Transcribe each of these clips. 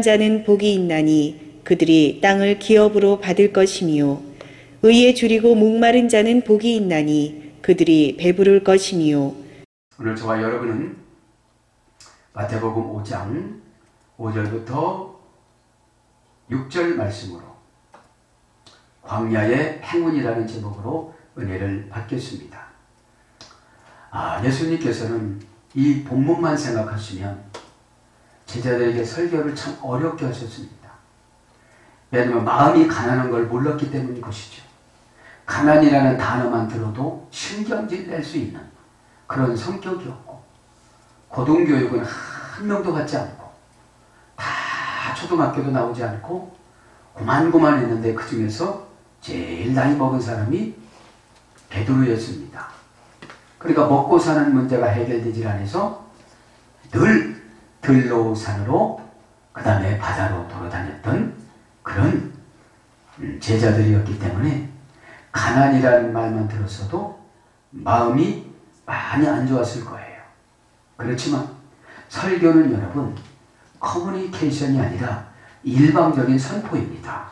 자는 복이 있나니 그들이 땅을 기업으로 받을 것이며 의에 줄이고 목마른 자는 복이 있나니 그들이 배부를 것이며. 오늘 저와 여러분은 마태복음 5장 5절부터 6절 말씀으로 광야의 행운이라는 제목으로 은혜를 받겠습니다. 예수님께서는 이 본문만 생각하시면 제자들에게 설교를 참 어렵게 하셨습니다. 왜냐하면 마음이 가난한 걸 몰랐기 때문인 것이죠. 가난이라는 단어만 들어도 신경질 낼 수 있는 그런 성격이었고, 고등교육은 한 명도 받지 않고 다 초등학교도 나오지 않고 고만고만 했는데 그 중에서 제일 나이 먹은 사람이 베드로였습니다. 그러니까 먹고 사는 문제가 해결되질 않아서 늘 들로 산으로 그 다음에 바다로 돌아다녔던 그런 제자들이었기 때문에 가난이라는 말만 들었어도 마음이 많이 안 좋았을 거예요. 그렇지만 설교는 여러분 커뮤니케이션이 아니라 일방적인 선포입니다.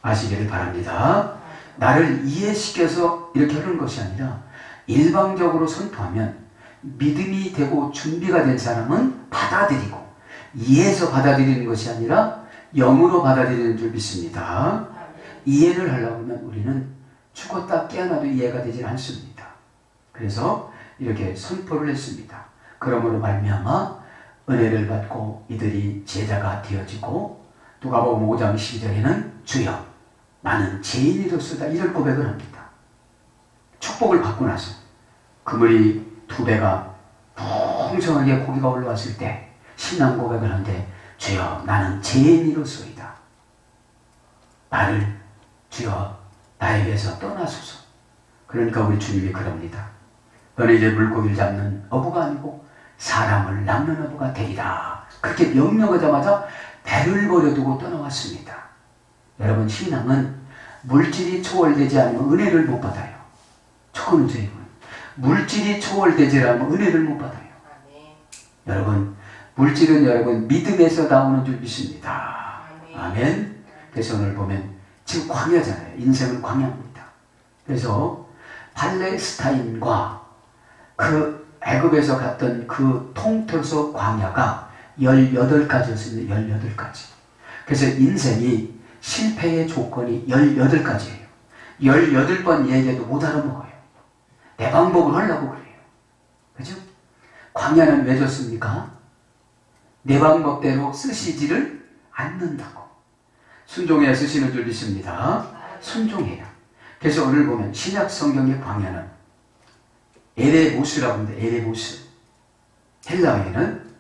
아시기를 바랍니다. 나를 이해시켜서 이렇게 하는 것이 아니라 일방적으로 선포하면 믿음이 되고 준비가 된 사람은 받아들이고, 이해해서 받아들이는 것이 아니라 영으로 받아들이는 줄 믿습니다. 이해를 하려고 하면 우리는 죽었다 깨어나도 이해가 되지 않습니다. 그래서 이렇게 선포를 했습니다. 그러므로 말미암아 은혜를 받고 이들이 제자가 되어지고, 누가복음 5장 12절에는 주여 나는 죄인이로소이다 이런 고백을 합니다. 축복을 받고 나서 그물이 2배가 풍성하게 고기가 올라왔을 때 신앙 고백을 하는데, 주여 나는 죄인이로소이다. 나를 주여 나에게서 떠나소서. 그러니까 우리 주님이 그럽니다. 너는 이제 물고기를 잡는 어부가 아니고 사람을 낚는 어부가 되리라. 그렇게 명령하자마자 배를 버려두고 떠나왔습니다. 여러분, 신앙은 물질이 초월되지 않으면 은혜를 못 받아요. 초월은 죄이고요. 물질이 초월되지 않으면 은혜를 못 받아요. 여러분, 물질은 여러분 믿음에서 나오는 줄 믿습니다. 아멘. 그래서 오늘 보면 지금 광야잖아요. 인생은 광야입니다. 그래서 팔레스타인과 그 애굽에서 갔던 그 통틀어서 광야가 18가지였습니다. 18가지. 그래서 인생이 실패의 조건이 18가지예요. 18번 얘기해도 못 알아먹어요. 내 방법을 하려고 그래요. 그죠? 광야는 왜 좋습니까? 내 방법대로 쓰시지를 않는다고. 순종해야 쓰시는 줄 믿습니다. 순종해야. 그래서 오늘 보면 신약 성경의 광야는 에레모스라고 합니다. 에레모스. 헬라어에는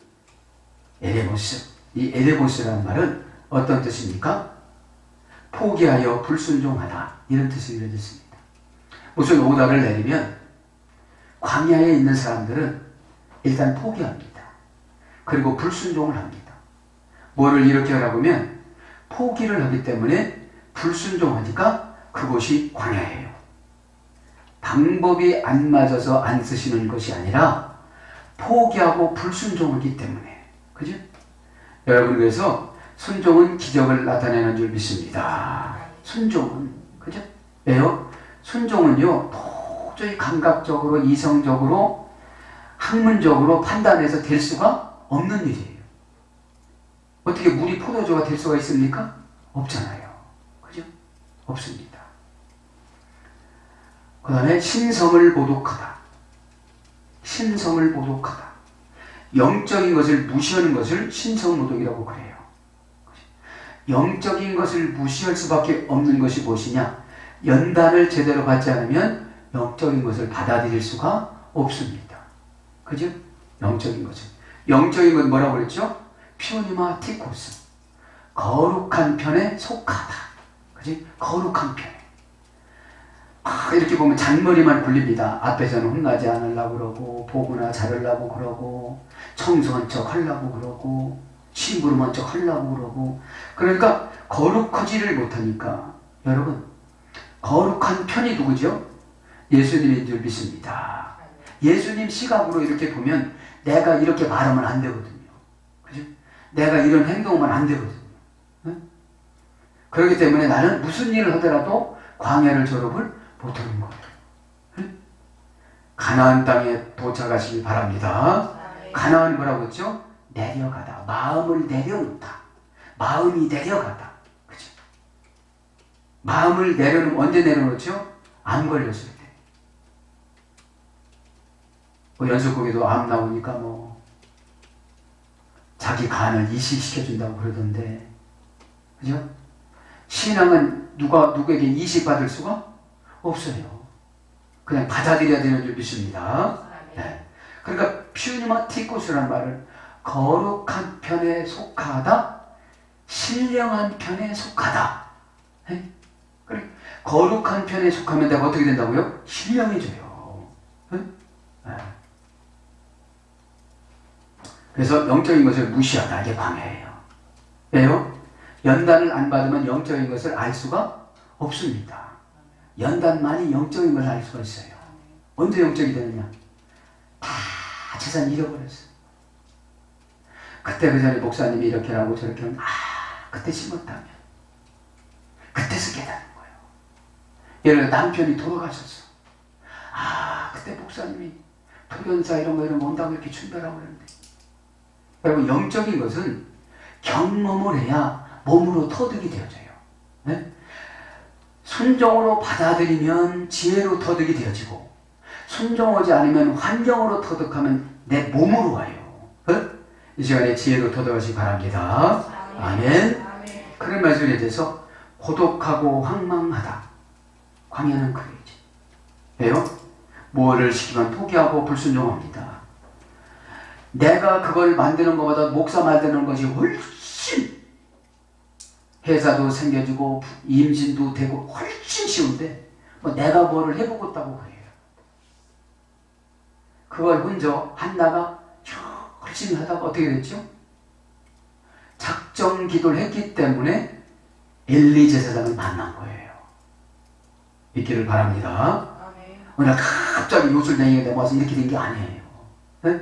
에레모스. 이 에레모스라는 말은 어떤 뜻입니까? 포기하여 불순종하다. 이런 뜻을 이루어졌습니다. 무슨 오다를 내리면 광야에 있는 사람들은 일단 포기합니다. 그리고 불순종을 합니다. 뭐를 이렇게 하라고 하면 포기를 하기 때문에 불순종하니까 그곳이 광야예요. 방법이 안 맞아서 안 쓰시는 것이 아니라 포기하고 불순종하기 때문에. 그죠? 여러분, 그래서 순종은 기적을 나타내는 줄 믿습니다. 순종은. 그죠? 왜요? 순종은요, 도저히 감각적으로, 이성적으로, 학문적으로 판단해서 될 수가 없는 일이에요. 어떻게 물이 포도주가 될 수가 있습니까? 없잖아요. 그죠? 없습니다. 그 다음에 신성을 모독하다. 신성을 모독하다. 영적인 것을 무시하는 것을 신성모독이라고 그래요. 영적인 것을 무시할 수밖에 없는 것이 무엇이냐? 연단을 제대로 받지 않으면 영적인 것을 받아들일 수가 없습니다. 그죠? 영적인 것을. 영적인 건 뭐라고 그랬죠? 퓨니마티코스. 거룩한 편에 속하다. 그지? 거룩한 편에. 이렇게 보면 잔머리만 굴립니다. 앞에서는 혼나지 않으려고 그러고, 보거나 자르려고 그러고, 청소한 척 하려고 그러고, 심부름한 척 하려고 그러고. 그러니까 거룩하지를 못하니까, 여러분, 거룩한 편이 누구죠? 예수님인 줄 믿습니다. 예수님 시각으로 이렇게 보면 내가 이렇게 말하면 안 되거든요. 그죠? 내가 이런 행동하면 안 되거든요. 응? 그렇기 때문에 나는 무슨 일을 하더라도 광야를 졸업을 못하는 거예요. 응? 가나안 땅에 도착하시기 바랍니다. 가나안이 뭐라고 했죠? 내려가다. 마음을 내려놓다. 마음이 내려가다. 그죠? 마음을 내려놓으면 언제 내려놓죠? 암 걸렸을 때. 뭐 연속곡에도 암 나오니까 뭐 자기 간을 이식시켜준다고 그러던데, 그죠? 신앙은 누구에게 이식받을 수가 없어요. 그냥 받아들여야 되는 줄 믿습니다. 네. 그러니까 퓨니마티코스라는 말을 거룩한 편에 속하다, 신령한 편에 속하다. 네? 그래. 거룩한 편에 속하면 내가 어떻게 된다고요? 신령해져요. 네? 네. 그래서 영적인 것을 무시하다. 이게 광야예요. 왜요? 연단을 안 받으면 영적인 것을 알 수가 없습니다. 연단만이 영적인 걸 알 수가 있어요. 언제 영적이 되느냐? 다 재산 잃어버렸어요. 그때 그 전에 목사님이 이렇게 하고 저렇게 하면, 그때 심었다면 그때서 깨닫는 거예요. 예를 들어 남편이 돌아가셨어. 그때 목사님이 돌연사 이런 거 온다고 이렇게 준비하라고 그러는데, 여러분 영적인 것은 경험을 해야 몸으로 터득이 되어져요. 네? 순종으로 받아들이면 지혜로 터득이 되어지고, 순종하지 않으면 환경으로 터득하면 내 몸으로 와요. 네? 이 시간에 지혜로 터득하시기 바랍니다. 아멘. 그런 말씀에 대해서 고독하고 황망하다. 광야는 그래야지. 왜요? 뭐를 시키면 포기하고 불순종합니다. 내가 그걸 만드는 것보다 목사 만드는 것이 훨씬 회사도 생겨지고 임신도 되고 훨씬 쉬운데 뭐 내가 뭐를 해보겠다고 그래요. 그걸 혼자 한다가 열심히 하다가 어떻게 됐죠? 작정 기도를 했기 때문에 엘리 제사장을 만난 거예요. 믿기를 바랍니다. 오늘 갑자기 요술쟁이가 넘어와서 이렇게 된 게 아니에요. 네?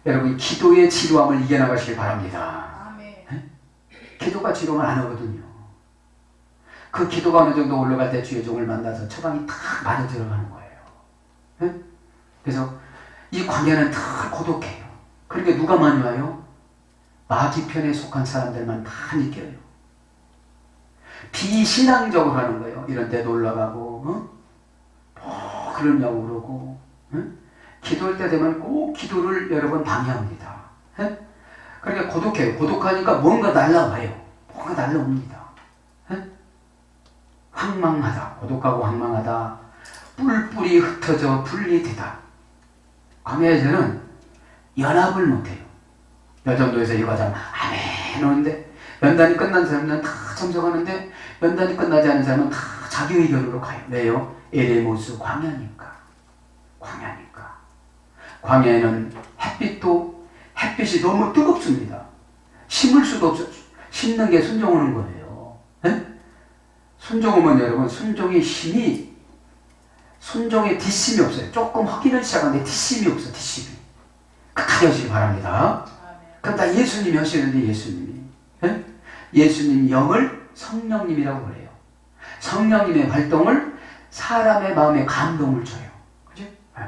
여러분 기도의 지루함을 이겨나가시길 바랍니다. 네? 기도가 지루하면 안 하거든요. 그 기도가 어느 정도 올라갈 때 주의 종을 만나서 처방이 탁 맞아 들어가는 거예요. 네? 그래서 이 광야는 다 고독해요. 그러니까 누가 많이 와요? 마귀편에 속한 사람들만 많이 껴요. 비신앙적으로 하는 거예요. 이런 데 놀러가고 뭐 그러냐고 그러고 기도할 때 되면 꼭 기도를 여러 번 방해합니다. 그러니까 고독해요. 고독하니까 뭔가 날라와요. 뭔가 날라옵니다. 황망하다. 고독하고 황망하다. 뿔뿔이 흩어져 분리되다. 광야에서는 연합을 못해요. 여전도에서 이거 하자면 아멘 오는데, 연단이 끝난 사람은 다 참석하는데 연단이 끝나지 않은 사람은 다 자기 의견으로 가요. 왜요? 에레모스 광야니까. 광야니까. 광야에는 햇빛이 너무 뜨겁습니다. 심을 수도 없어요. 심는 게 순종하는 거예요. 네? 순종하면 여러분 순종의 힘이, 순종의 뒷심이 없어요. 조금 허기는 시작하는데 뒷심이 없어. 뒷심이. 끝까지 하시기 바랍니다. 그럼 다 예수님이 하시는데, 예수님이 네? 예수님 영을 성령님이라고 그래요. 성령님의 활동을 사람의 마음에 감동을 줘요. 그죠? 네.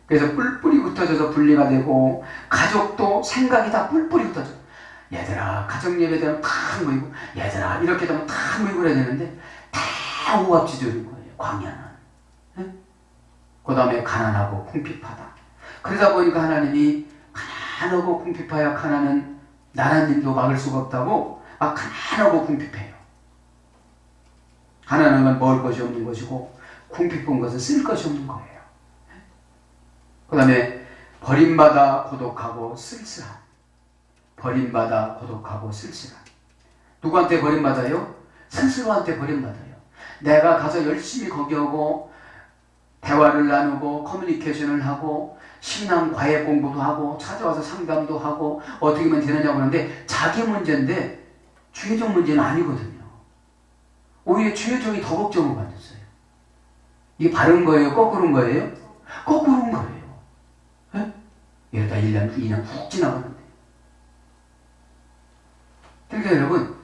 그래서 뿔뿔이 흩어져서 분리가 되고, 가족도 생각이 다 뿔뿔이 흩어져. 얘들아, 가정 예배 되면 다 모이고, 얘들아 이렇게 되면 다 모이고 그래야 되는데 다 오합지졸인 거예요. 광야는. 네? 그 다음에 가난하고 궁핍하다. 그러다 보니까 하나님이 가난하고 궁핍하여 가난은 나라님도 막을 수가 없다고 막 가난하고 궁핍해요. 가난한 건 먹을 것이 없는 것이고 궁핍한 것은 쓸 것이 없는 거예요. 그 다음에 버림받아 고독하고 쓸쓸한. 버림받아 고독하고 쓸쓸한. 누구한테 버림받아요? 스스로한테 버림받아요. 내가 가서 열심히 거기 오고 대화를 나누고 커뮤니케이션을 하고 신앙 과외 공부도 하고 찾아와서 상담도 하고 어떻게 하면 되느냐고 하는데 자기 문제인데 주의종 문제는 아니거든요. 오히려 주의종이 더 걱정을 받았어요. 이게 바른 거예요? 거꾸로인 거예요? 거꾸로인 거예요. 네? 이러다 1년, 2년 훅 지나가는데 그러니까 여러분,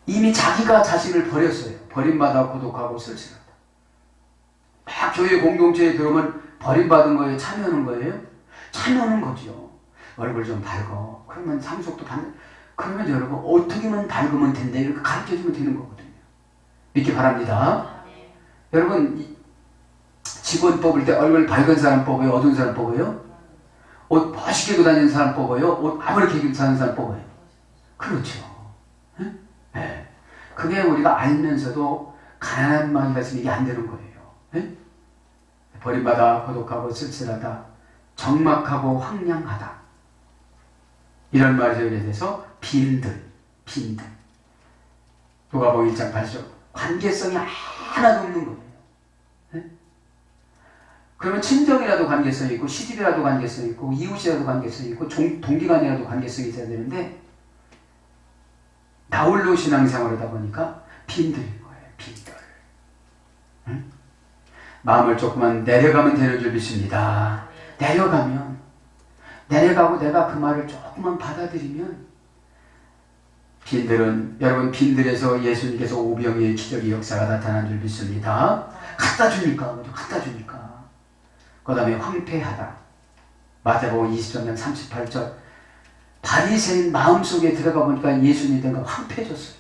이미 자기가 자신을 버렸어요. 버림받아 고독하고 쓸쓸하다. 막 교회 공동체에 들어오면 버림받은 거예요? 참여하는 거예요? 참여하는 거죠. 얼굴 좀 밝어. 그러면 상속도 받는. 그러면 여러분, 어떻게만 밝으면 된다. 이렇게 가르쳐주면 되는 거거든요. 믿기 바랍니다. 여러분, 직원 뽑을 때 얼굴 밝은 사람 뽑아요? 어두운 사람 뽑아요? 옷 멋있게 입고 다니는 사람 뽑아요? 옷 아무렇게 입고 다니는 사람 뽑아요? 그렇죠. 응? 네. 그게 우리가 알면서도 가난한 마음이 가지면 이게 안 되는 거예요. 네? 버림받아 고독하고 쓸쓸하다. 적막하고 황량하다. 이런 말이 여기에 대해서 빈들. 누가복음 1장 8절. 관계성이 하나도 없는 거예요. 네? 그러면 친정이라도 관계성이 있고 시집이라도 관계성이 있고 이웃이라도 관계성이 있고 동기간이라도 관계성이 있어야 되는데 나홀로 신앙생활을 하다 보니까 빈들인 거예요. 빈들. 응? 마음을 조금만 내려가면 되는 줄 믿습니다. 내려가고 내가 그 말을 조금만 받아들이면 빈들은 여러분 빈들에서 예수님께서 오병이의 기적의 역사가 나타난 줄 믿습니다. 갖다 주니까 그 다음에 황폐하다. 마태복음 20장 38절. 바리새인 마음속에 들어가 보니까 예수님 된가 황폐해졌어요.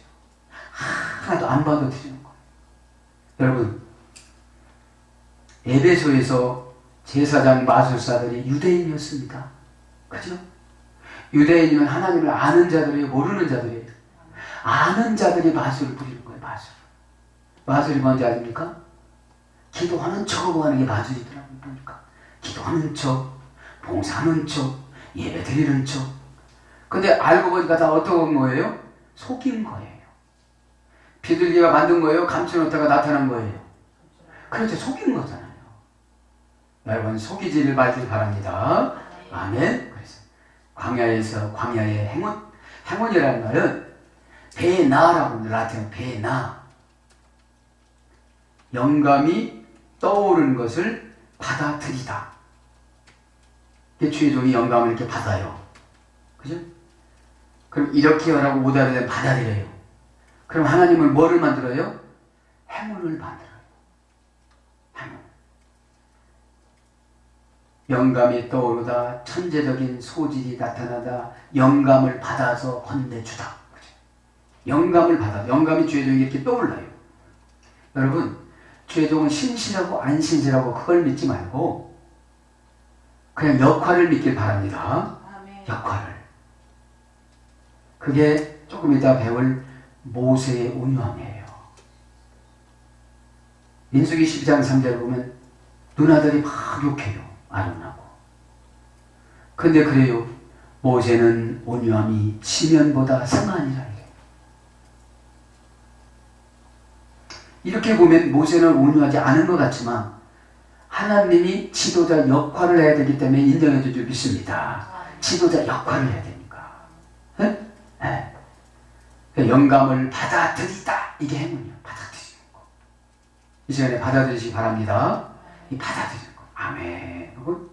하나도 안 받아들이는 거예요. 여러분, 에베소에서 제사장 마술사들이 유대인이었습니다. 그죠? 유대인이면 하나님을 아는 자들이에요? 모르는 자들이에요? 아는 자들이 마술을 부리는 거예요. 마술이 뭔지 아십니까? 기도하는 척하고 하는 게 마술이더라고요. 보니까 기도하는 척, 봉사하는 척, 예배 드리는 척. 근데 알고 보니까 다 어떤 거예요? 속인 거예요. 비둘기가 만든 거예요? 감춰놓다가 나타난 거예요? 그렇죠. 속인 거잖아요. 여러분, 속이지를 말길 바랍니다. 아멘. 그래서 광야의 행운이라는 말은 베나라고 합니다. 라틴어 베나. 영감이 떠오르는 것을 받아들이다. 주의 종이 영감을 이렇게 받아요. 그죠? 그럼 이렇게 하라고 오다를 받아들여요. 그럼 하나님은 뭐를 만들어요? 행운을 만들어요. 행운. 영감이 떠오르다. 천재적인 소질이 나타나다. 영감을 받아서 건네주다. 그죠? 영감을 받아. 영감이 주의 종이 이렇게 떠올라요. 여러분, 주의 종은 신실하고 안 신실하고 그걸 믿지 말고 그냥 역할을 믿길 바랍니다. 아멘. 역할을. 그게 조금 이따 배울 모세의 온유함이에요. 민수기 12장 3절을 보면 누나들이 막 욕해요. 아론하고. 근데 그래요. 모세는 온유함이 지면보다 승하니라. 이렇게 보면 모세는 온유하지 않은 것 같지만 하나님이 지도자 역할을 해야 되기 때문에 인정해 줄 믿습니다. 지도자 역할을 해야 되니까. 네? 네. 영감을 받아들이다. 이게 행운이에요. 받아들이는 거. 이 시간에 받아들이시기 바랍니다. 이 받아들이는 거. 아멘. 그리고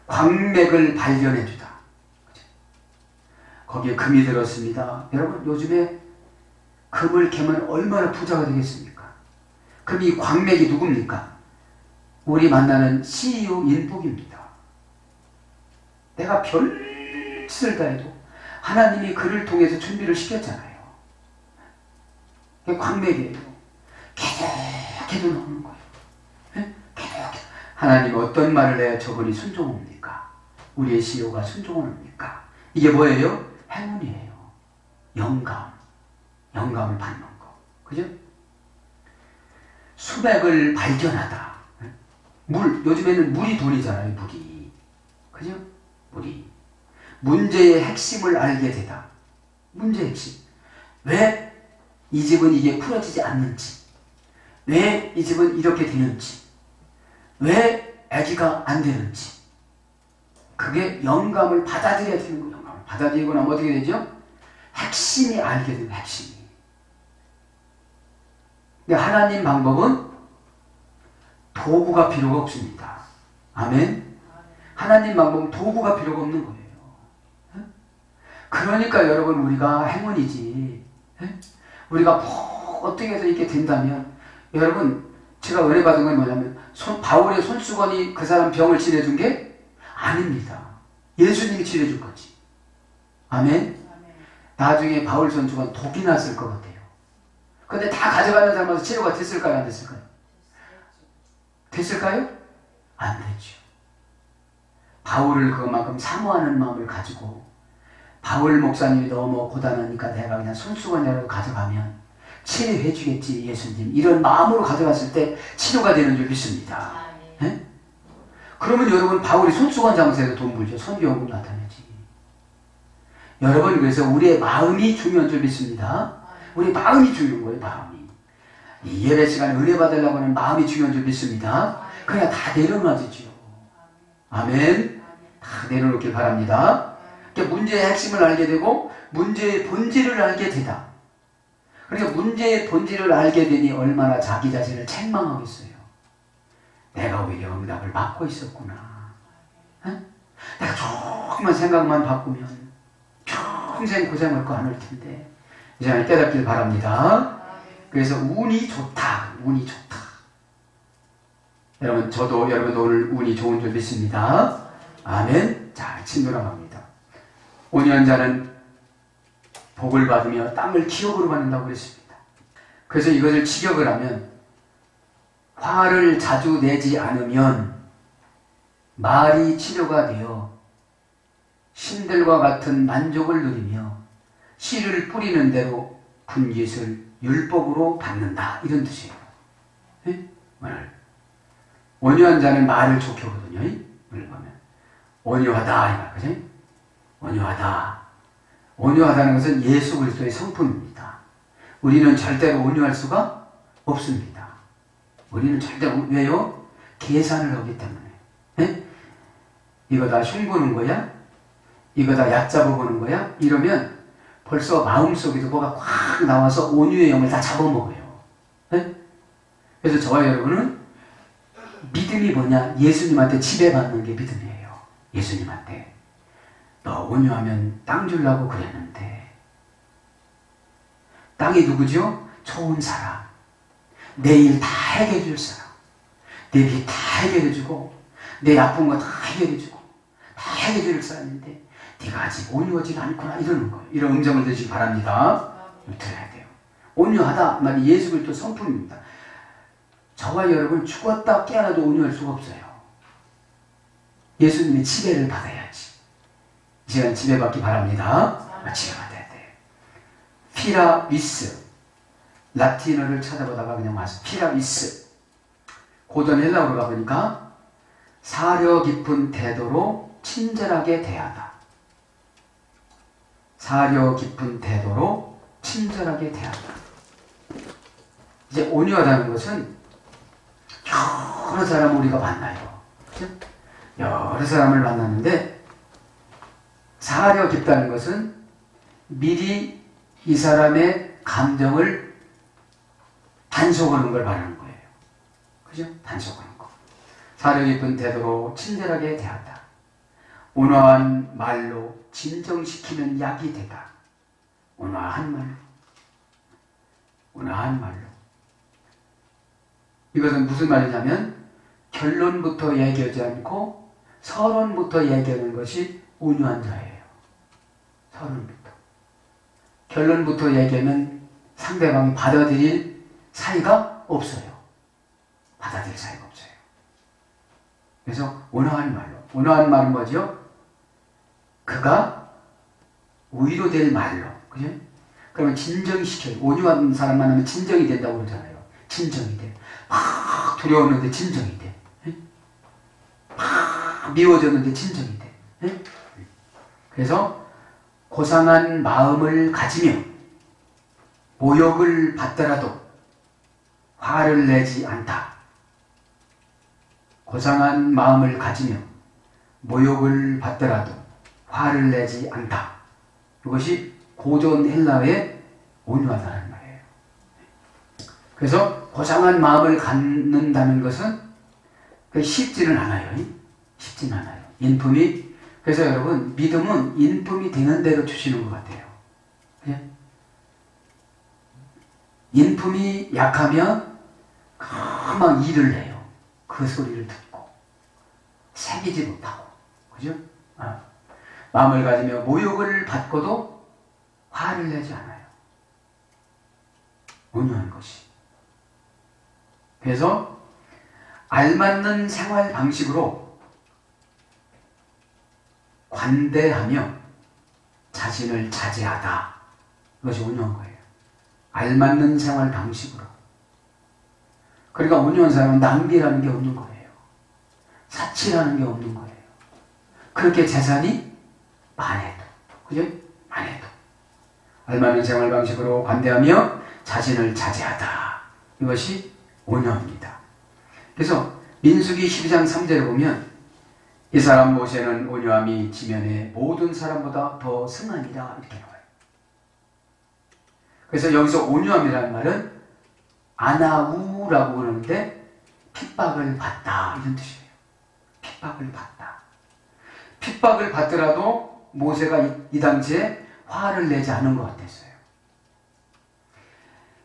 광맥을 발견해 주다. 거기에 금이 들었습니다. 여러분, 요즘에 금을 캐면 얼마나 부자가 되겠습니까? 그럼 이 광맥이 누굽니까? 우리 만나는 CEO 인복입니다. 내가 별짓을 다 해도 하나님이 그를 통해서 준비를 시켰잖아요. 그게 광맥이에요. 계속 나오는 거예요. 네? 계속. 하나님 어떤 말을 해야 저분이 순종합니까? 우리의 CEO가 순종합니까? 이게 뭐예요? 행운이에요. 영감을 받는 거. 그죠? 수백을 발견하다. 요즘에는 물이 돈이잖아요. 물이. 그죠? 물이. 문제의 핵심을 알게 되다. 문제의 핵심. 왜 이 집은 이게 풀어지지 않는지. 왜 이 집은 이렇게 되는지. 왜 아기가 안 되는지. 그게 영감을 받아들여야 되는 거예요. 영감을 받아들이고 나면 어떻게 되죠? 핵심이 알게 되는 핵심이. 근데 하나님 방법은 도구가 필요가 없습니다. 아멘. 하나님 방법은 도구가 필요가 없는 거예요. 그러니까 여러분 우리가 행운이지. 예? 우리가 뭐 어떻게 해서 이렇게 된다면 여러분 제가 은혜 받은 건 뭐냐면 바울의 손수건이 그 사람 병을 치료해준 게 아닙니다. 예수님이 치료해줄 거지. 아멘. 나중에 바울 손수건 독이 났을 것 같아요. 근데 다 가져가는 사람한테 치료가 됐을까요? 안 됐을까요? 됐을까요? 안 됐죠. 바울을 그만큼 사모하는 마음을 가지고 바울 목사님이 너무 고단하니까 내가 그냥 손수건이라도 가져가면 치료해 주겠지 예수님, 이런 마음으로 가져갔을 때 치료가 되는 줄 믿습니다. 네? 그러면 여러분 바울이 손수건 장사에서 돈 벌죠. 선교요금 나타내지. 여러분 그래서 우리의 마음이 중요한 줄 믿습니다. 우리 마음이 중요한 거예요. 마음이. 이 예배 시간에 은혜 받으려고 하는 마음이 중요한 줄 믿습니다. 그냥 다 내려놔지죠. 아멘. 다 내려놓길 바랍니다. 문제의 핵심을 알게 되고 문제의 본질을 알게 되다. 그러니까 문제의 본질을 알게 되니 얼마나 자기 자신을 책망하겠어요. 내가 오히려 응답을 막고 있었구나. 에? 내가 조금만 생각만 바꾸면 평생 고생할 거 않을 텐데 이제 깨닫길 바랍니다. 그래서 운이 좋다. 운이 좋다. 여러분 저도 여러분도 오늘 운이 좋은 줄 믿습니다. 아멘. 자, 친돌아갑니다. 온유한 자는 복을 받으며 땅을 기업으로 받는다고 그랬습니다. 그래서 이것을 직역을 하면 화를 자주 내지 않으면 말이 치료가 되어 신들과 같은 만족을 누리며 씨를 뿌리는 대로 분깃을 율법으로 받는다. 이런 뜻이에요. 네? 오늘 온유한 자는 말을 좋게 하거든요. 오늘 보면 온유하다 이 말, 그죠? 온유하다. 온유하다는 것은 예수 그리스도의 성품입니다. 우리는 절대로 온유할 수가 없습니다. 우리는 절대로, 왜요? 계산을 하기 때문에. 네? 이거 다 흉보는 거야? 이거 다 얕잡아 보는 거야? 이러면 벌써 마음속에서 뭐가 확 나와서 온유의 영을 다 잡아먹어요. 네? 그래서 저와 여러분은 믿음이 뭐냐? 예수님한테 지배받는 게 믿음이에요. 예수님한테. 너 온유하면 땅 주려고 그랬는데. 땅이 누구죠? 좋은 사람. 내 일 다 해결해 줄 사람. 내 빚 다 해결해 주고 내 아픈 거 다 해결해 주고 다 해결해 줄 사람인데 네가 아직 온유하지 않구나 이러는 거예요. 이런 음성을 들으시기 바랍니다. 들어야 돼요. 온유하다 말이 예수 그리스도 성품입니다. 저와 여러분 죽었다 깨어나도 온유할 수가 없어요. 예수님의 지배를 받아야지. 이 시간 지배받기 바랍니다. 지배받아야 돼요. 피라위스. 라틴어를 찾아보다가 그냥 왔어요. 피라위스. 고전 헬라어로 가보니까 사려 깊은 태도로 친절하게 대하다. 사려 깊은 태도로 친절하게 대하다. 이제 온유하다는 것은 여러 사람을 우리가 만나요. 여러 사람을 만나는데 사려 깊다는 것은 미리 이 사람의 감정을 단속하는 걸 말하는 거예요. 그죠? 단속하는 거. 사려 깊은 태도로 친절하게 대한다. 온화한 말로 진정시키는 약이 되다. 온화한 말로. 온화한 말로. 이것은 무슨 말이냐면 결론부터 얘기하지 않고 서론부터 얘기하는 것이 온유한 자예요. 서론부터. 결론부터 얘기하면 상대방이 받아들일 사이가 없어요. 받아들일 사이가 없어요. 그래서 온화한 말로. 온화한 말은 뭐죠? 그가 위로될 말로. 그죠? 그러면 진정시켜요. 온유한 사람 만나면 진정이 된다고 그러잖아요. 진정이 돼. 막 두려웠는데 진정이 돼. 막 미워졌는데 진정이 돼. 그래서 고상한 마음을 가지며 모욕을 받더라도 화를 내지 않다. 고상한 마음을 가지며 모욕을 받더라도 화를 내지 않다. 이것이 고전 헬라어의 온유하다는 말이에요. 그래서 고상한 마음을 갖는다는 것은 쉽지는 않아요. 쉽지는 않아요. 인품이. 그래서 여러분, 믿음은 인품이 되는 대로 주시는 것 같아요. 예? 인품이 약하면 금방 일을 해요. 그 소리를 듣고 새기지 못하고, 그죠? 마음을 가지며 모욕을 받고도 화를 내지 않아요. 온유한 것이. 그래서 알맞는 생활 방식으로 관대하며 자신을 자제하다. 이것이 온유한 거예요. 알맞는 생활 방식으로. 그러니까 온유한 사람은 낭비라는 게 없는 거예요. 사치라는 게 없는 거예요. 그렇게 재산이 많아도, 그죠? 많아도 알맞는 생활 방식으로 관대하며 자신을 자제하다. 이것이 온유합니다. 그래서 민수기 12장 3절에 보면 이 사람 모세는 온유함이 지면에 모든 사람보다 더 승하니라 이렇게 나와요. 그래서 여기서 온유함이라는 말은 아나우라고 그러는데 핍박을 받다 이런 뜻이에요. 핍박을 받다. 핍박을 받더라도 모세가 이 당시에 화를 내지 않은 것 같았어요.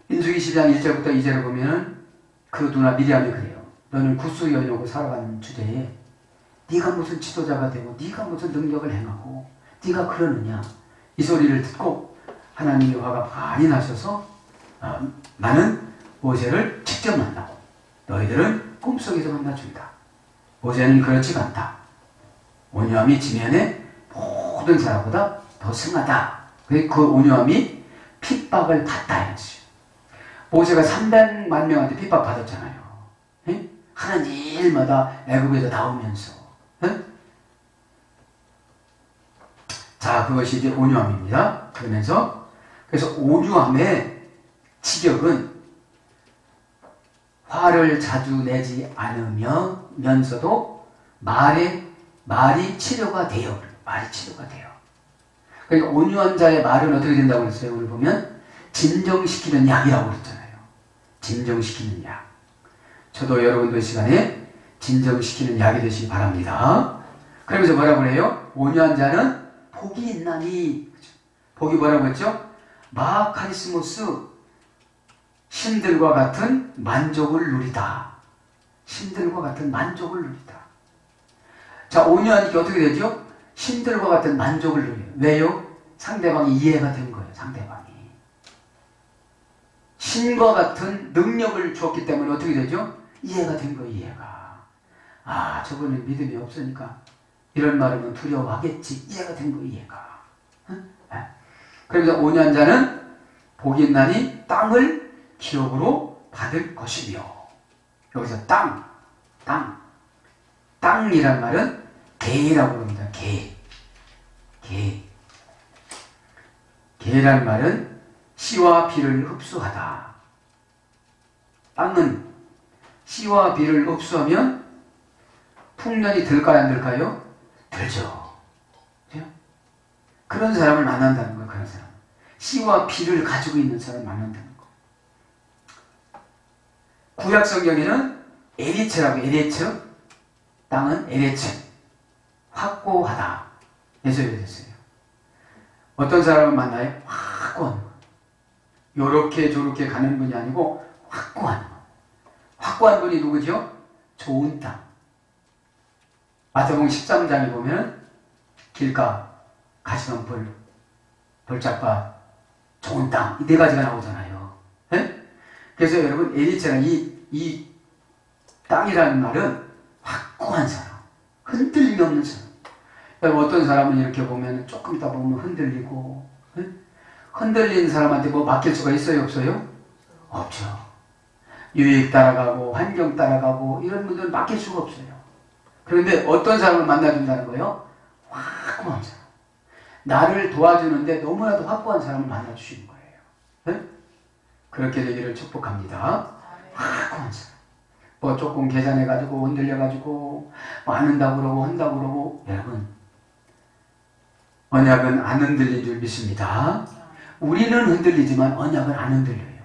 민수기 12장 1절부터 2절을 보면 그 누나 미리암이 그래요. 너는 굿수 여인하고 살아가는 주제에 네가 무슨 지도자가 되고 네가 무슨 능력을 행하고 네가 그러느냐 이 소리를 듣고 하나님의 화가 많이 나셔서 나는 모세를 직접 만나고 너희들은 꿈속에서 만나준다. 모세는 그렇지 않다. 온유함이 지면에 모든 사람보다 더 승하다. 그 온유함이 핍박을 받다 이랬어요. 모세가 300만 명한테 핍박받았잖아요. 에? 하는 일마다 애굽에서 나오면서. 에? 자, 그것이 이제 온유함입니다. 그래서 온유함의 직역은 화를 자주 내지 않으면서도 말이 치료가 돼요. 말이 치료가 돼요. 그러니까 온유한 자의 말은 어떻게 된다고 그랬어요? 오늘 보면 진정시키는 약이라고 그랬잖아요. 진정시키는 약. 저도 여러분들 시간에 진정시키는 약이 되시기 바랍니다. 그러면서 뭐라고 그래요? 온유한 자는 복이 있나니. 복이 뭐라고 했죠? 마카리스모스, 신들과 같은 만족을 누리다. 신들과 같은 만족을 누리다. 자, 온유하니까 어떻게 되죠? 신들과 같은 만족을 누려요. 왜요? 상대방이 이해가 된 거예요. 상대방이. 신과 같은 능력을 주었기 때문에 어떻게 되죠? 이해가 된 거예요. 이해가. 아, 저분은 믿음이 없으니까 이런 말하면 두려워하겠지. 이해가 된 거예요. 이해가. 응? 그러면서 온유한 자는 복이 있나니 땅을 기업으로 받을 것이며. 여기서 땅이란 말은 개라고 합니다. 개라는 말은 씨와 비를 흡수하다. 땅은 씨와 비를 흡수하면 풍년이 들까요, 안 들까요? 들죠. 그런 사람을 만난다는 거예요. 그런 사람. 씨와 비를 가지고 있는 사람을 만난다는 거예요. 구약 성경에는 에리츠라고, 에레츠, 땅은 에레츠, 확고하다. 예수님이 됐어요. 어떤 사람을 만나요? 확고한 거. 요렇게 저렇게 가는 분이 아니고 확고한 거. 확고한 분이 누구죠? 좋은 땅. 마태복음 13장에 보면 길가, 가시덤불, 돌짝밭, 좋은 땅, 이 네 가지가 나오잖아요. 네? 그래서 여러분, 에리체랑 이 땅이라는 말은 확고한 사람, 흔들림이 없는 사람. 여러분, 어떤 사람은 이렇게 보면 조금 있다 보면 흔들리고, 네? 흔들린 사람한테 뭐 맡길 수가 있어요, 없어요? 없죠. 유익 따라가고 환경 따라가고 이런 분들은 맡길 수가 없어요. 그런데 어떤 사람을 만나준다는 거예요? 확고한 사람. 나를 도와주는데 너무나도 확고한 사람을 만나주시는 거예요. 네? 그렇게 되기를 축복합니다. 확고한 사람. 뭐 조금 계산해가지고 흔들려가지고 뭐 안 한다고 그러고 한다고 그러고. 여러분, 언약은 안 흔들린 줄 믿습니다. 우리는 흔들리지만 언약은 안 흔들려요.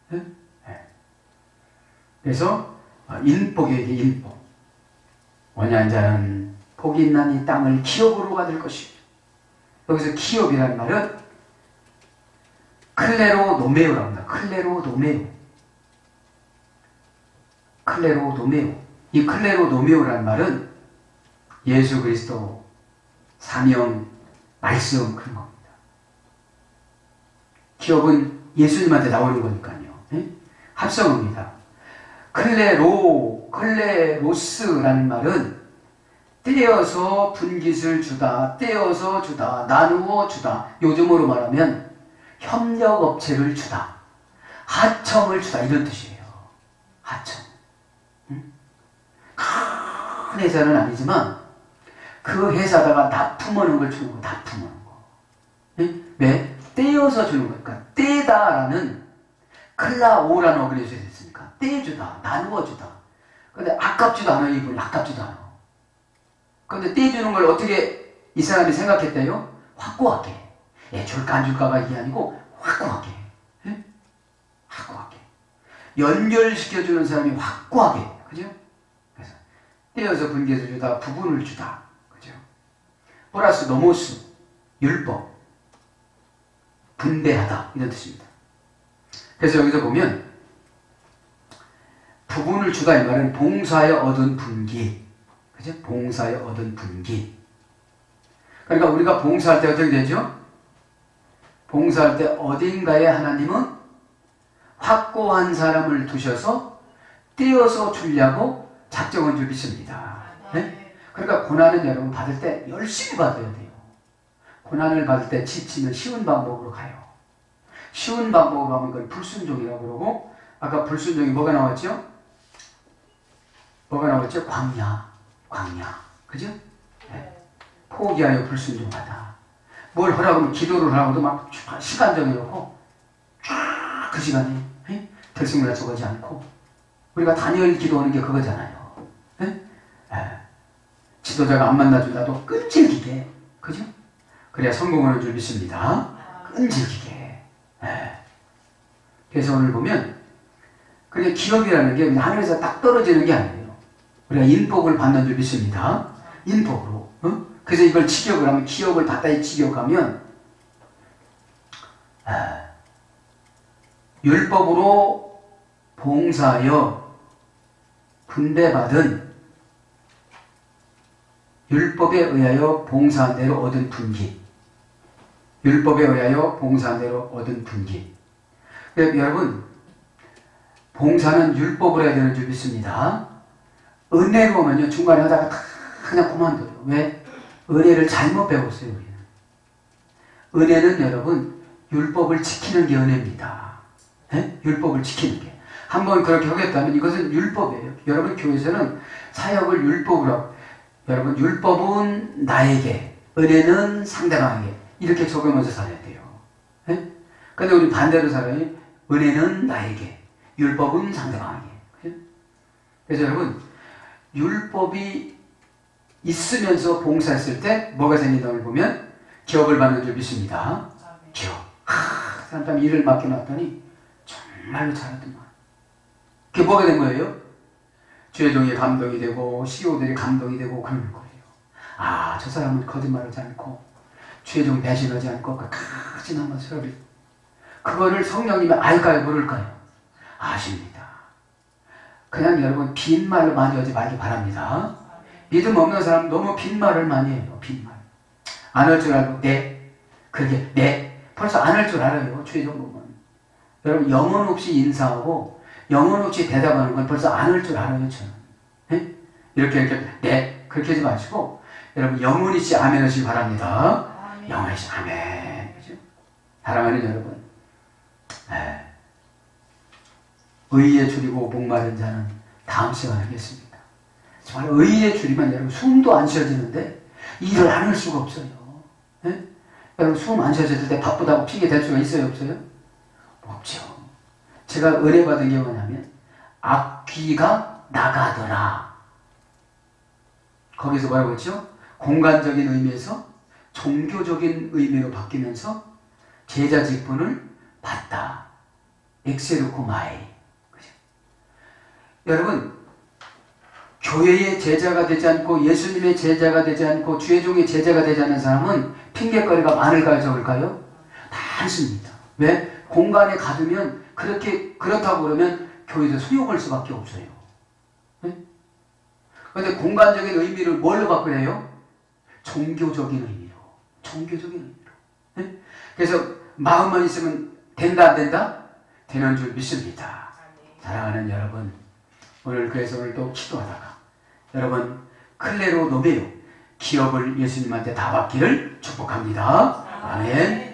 네? 네. 그래서 인복에게 인복. 온유한 자는 복이 있나니 이 땅을 기업으로 받을 것이며. 여기서 기업이라는 말은 클레로노메오라고 합니다. 클레로노메오. 클레로노메오. 이 클레로노메오라는 말은 예수 그리스도 사명, 말씀 그런 겁니다. 기업은 예수님한테 나오는 거니까요. 예? 합성어입니다. 클레로스라는 말은 떼어서 분깃을 주다, 떼어서 주다, 나누어 주다. 요즘으로 말하면 협력업체를 주다, 하청을 주다 이런 뜻이에요. 하청. 큰 회사는 아니지만 그 회사다가 납품하는 걸 주는 거, 납품하는 거. 왜? 떼어서 주는 거니까. 떼다라는 클라오라는 어근에서 됐으니까 떼주다, 나누어주다. 근데 아깝지도 않아, 이분이 아깝지도 않아. 근데 떼주는 걸 어떻게 이 사람이 생각했대요? 확고하게. 줄까 안 줄까가 이게 아니고 확고하게. 예? 확고하게. 연결시켜주는 사람이 확고하게. 그죠? 그래서 떼어서 분깃을 주다, 부분을 주다. 그죠? 플러스 노모스, 율법. 분배하다. 이런 뜻입니다. 그래서 여기서 보면 부분을 주다 이 말은 봉사에 얻은 분깃. 그죠? 봉사에 얻은 분깃. 그러니까 우리가 봉사할 때 어떻게 되죠? 봉사할 때 어딘가에 하나님은 확고한 사람을 두셔서 떼어서 주려고 작정한 줄 믿습니다. 네? 그러니까 고난은 여러분 받을 때 열심히 받아야 돼요. 고난을 받을 때 지치면 쉬운 방법으로 가요. 쉬운 방법으로 가면 그걸 불순종이라고 그러고, 아까 불순종이 뭐가 나왔죠? 뭐가 나왔죠? 광야. 그죠? 네. 포기하여 불순종하다. 뭘 하라고 하면 기도를 하라고도 막 시간 정해놓고 쫙 그 시간에 들쑥날쑥하지 않고, 우리가 다니엘 기도하는 게 그거잖아요. 지도자가 안 만나준다도 끈질기게, 그죠? 그래야 성공하는 줄 믿습니다. 끈질기게. 그래서 오늘 보면, 그게 기업이라는 게 하늘에서 딱 떨어지는 게 아니에요. 우리가 인복을 받는 줄 믿습니다. 인복으로. 그래서 이걸 직역을 하면, 기업을 받다에 직역하면, 율법으로 봉사하여 분배받은, 율법에 의하여 봉사한 대로 얻은 분깃. 율법에 의하여 봉사한 대로 얻은 분깃. 여러분, 봉사는 율법으로 해야 되는 줄 믿습니다. 은혜로 오면요, 중간에 하다가 다 그냥 그만둬요. 왜? 은혜를 잘못 배웠어요, 우리는. 은혜는 여러분, 율법을 지키는 게 은혜입니다. 네? 율법을 지키는 게. 한번 그렇게 하겠다면 이것은 율법이에요. 여러분, 교회에서는 사역을 율법으로 하고, 여러분, 율법은 나에게, 은혜는 상대방에게. 이렇게 적용해서 살아야 돼요. 네? 근데 우리 반대로 살아요. 은혜는 나에게, 율법은 상대방에게. 그죠? 그래서 여러분, 율법이 있으면서 봉사했을 때 뭐가 생긴다고 보면 기업을 받는 줄 믿습니다. 기업. 그 사람 일을 맡겨놨더니 정말로 잘하더만. 그게 뭐가 된 거예요? 주의종이 감동이 되고 CEO들이 감동이 되고 그러는 거예요. 아, 저 사람은 거짓말하지 않고 주의종 배신하지 않고 끝까지 남아서 그거를 성령님이 알까요? 모를까요? 아십니다. 그냥 여러분 빈말로 많이 하지 말기 바랍니다. 믿음 없는 사람 너무 빈말을 많이 해요. 빈말. 안 할 줄 알고 그게 벌써 안 할 줄 알아요. 주의종 보면. 여러분 영혼 없이 인사하고 영혼 없이 대답하는 건 벌써 안 할 줄 알아요. 저는. 네? 이렇게 그렇게 하지 마시고 여러분 영혼 있이 아멘 하시기 바랍니다. 영혼 있이 아멘. 그죠? 사랑하는 여러분, 의에 줄이고 목마른 자는 다음 시간에 하겠습니다. 정말 의에 줄이면 여러분 숨도 안 쉬어지는데 일을 안 할 수가 없어요. 네? 여러분 숨 안 쉬어질 때 바쁘다고 핑계 댈 수가 있어요? 없어요? 없죠. 제가 은혜 받은 게 뭐냐면 악귀가 나가더라. 거기서 뭐라고 했죠? 공간적인 의미에서 종교적인 의미로 바뀌면서 제자 직분을 받다. 엑세르코마이. 여러분, 교회의 제자가 되지 않고 예수님의 제자가 되지 않고 주의 종의 제자가 되지 않는 사람은 핑계거리가 많을까요, 적을까요? 많습니다. 왜? 공간에 가두면 그렇다고 그러면 교회에서 소용할 수밖에 없어요. 그런데 공간적인 의미를 뭘로 바꾸래요? 종교적인 의미로. 종교적인 의미로. 네? 그래서 마음만 있으면 된다 안 된다? 되는 줄 믿습니다. 사랑하는 여러분, 그래서 오늘도 기도하다가 여러분 클레로 노메오 기업을 예수님한테 다 받기를 축복합니다. 아멘.